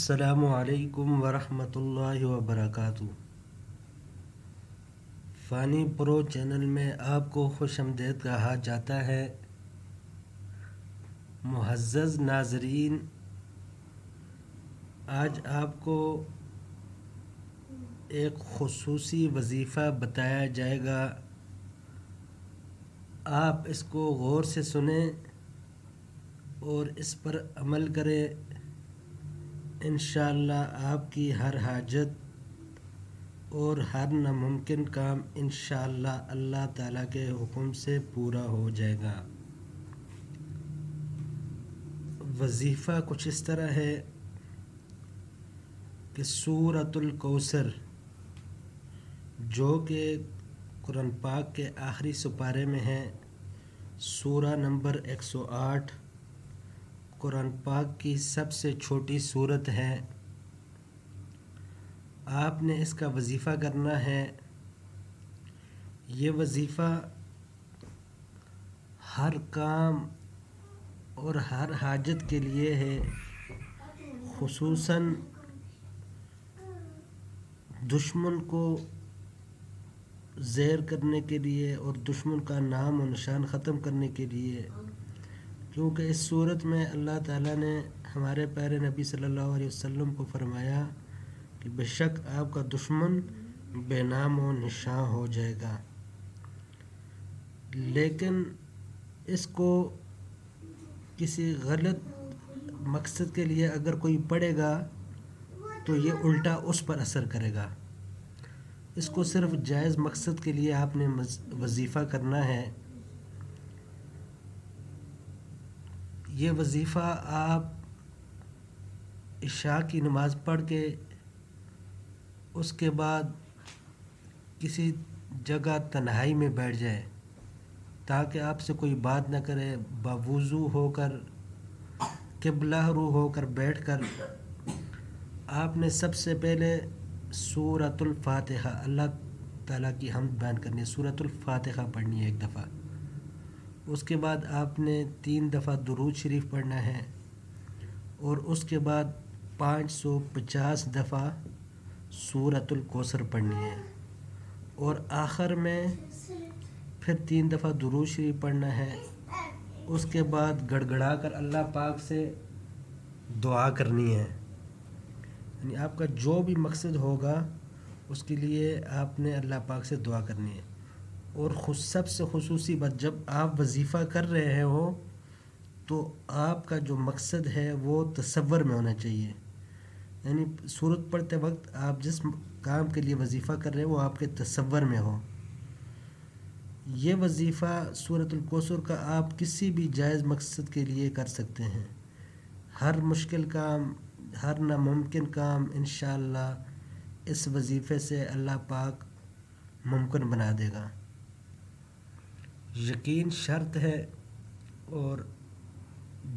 السلام علیکم ورحمۃ اللہ وبرکاتہ۔ فانی پرو چینل میں آپ کو خوش آمدید کہا جاتا ہے۔ معزز ناظرین، آج آپ کو ایک خصوصی وظیفہ بتایا جائے گا۔ آپ اس کو غور سے سنیں اور اس پر عمل کریں۔ انشاءاللہ آپ کی ہر حاجت اور ہر ناممکن کام انشاءاللہ اللہ تعالیٰ کے حکم سے پورا ہو جائے گا۔ وظیفہ کچھ اس طرح ہے کہ سورۃ الکوثر، جو کہ قرآن پاک کے آخری سپارے میں ہے، سورہ نمبر 108، قرآن پاک کی سب سے چھوٹی سورت ہے۔ آپ نے اس کا وظیفہ کرنا ہے۔ یہ وظیفہ ہر کام اور ہر حاجت کے لیے ہے، خصوصاً دشمن کو زیر کرنے کے لیے اور دشمن کا نام و نشان ختم کرنے کے لیے، کیونکہ اس صورت میں اللہ تعالیٰ نے ہمارے پیارے نبی صلی اللہ علیہ وسلم کو فرمایا کہ بے شک آپ کا دشمن بے نام و نشان ہو جائے گا۔ لیکن اس کو کسی غلط مقصد کے لیے اگر کوئی پڑھے گا تو یہ الٹا اس پر اثر کرے گا۔ اس کو صرف جائز مقصد کے لیے آپ نے وظیفہ کرنا ہے۔ یہ وظیفہ آپ عشاء کی نماز پڑھ کے اس کے بعد کسی جگہ تنہائی میں بیٹھ جائے، تاکہ آپ سے کوئی بات نہ کرے، باوضو ہو کر قبلہ رو ہو کر بیٹھ کر آپ نے سب سے پہلے سورۃ الفاتحہ، اللہ تعالیٰ کی حمد بیان کرنی ہے، سورۃ الفاتحہ پڑھنی ہے ایک دفعہ۔ اس کے بعد آپ نے 3 دفعہ درود شریف پڑھنا ہے، اور اس کے بعد 550 دفعہ سورۃ الکوثر پڑھنی ہے، اور آخر میں پھر 3 دفعہ درود شریف پڑھنا ہے۔ اس کے بعد گڑ گڑا کر اللہ پاک سے دعا کرنی ہے۔ یعنی آپ کا جو بھی مقصد ہوگا اس کے لیے آپ نے اللہ پاک سے دعا کرنی ہے۔ اور سب سے خصوصی بات، جب آپ وظیفہ کر رہے ہو تو آپ کا جو مقصد ہے وہ تصور میں ہونا چاہیے۔ یعنی سورت پڑھتے وقت آپ جس کام کے لیے وظیفہ کر رہے ہیں وہ آپ کے تصور میں ہو۔ یہ وظیفہ سورۃ الکوثر کا آپ کسی بھی جائز مقصد کے لیے کر سکتے ہیں۔ ہر مشکل کام، ہر ناممکن کام انشاءاللہ اس وظیفے سے اللہ پاک ممکن بنا دے گا۔ یقین شرط ہے، اور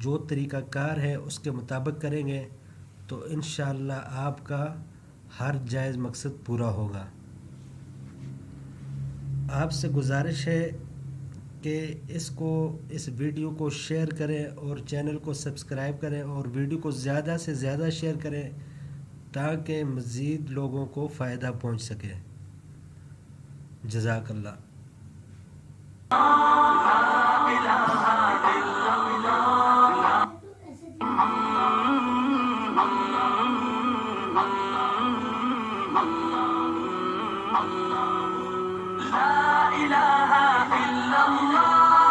جو طریقہ کار ہے اس کے مطابق کریں گے تو انشاءاللہ آپ کا ہر جائز مقصد پورا ہوگا۔ آپ سے گزارش ہے کہ اس ویڈیو کو شیئر کریں اور چینل کو سبسکرائب کریں، اور ویڈیو کو زیادہ سے زیادہ شیئر کریں تاکہ مزید لوگوں کو فائدہ پہنچ سکے۔ جزاک اللہ۔ لا إله إلا الله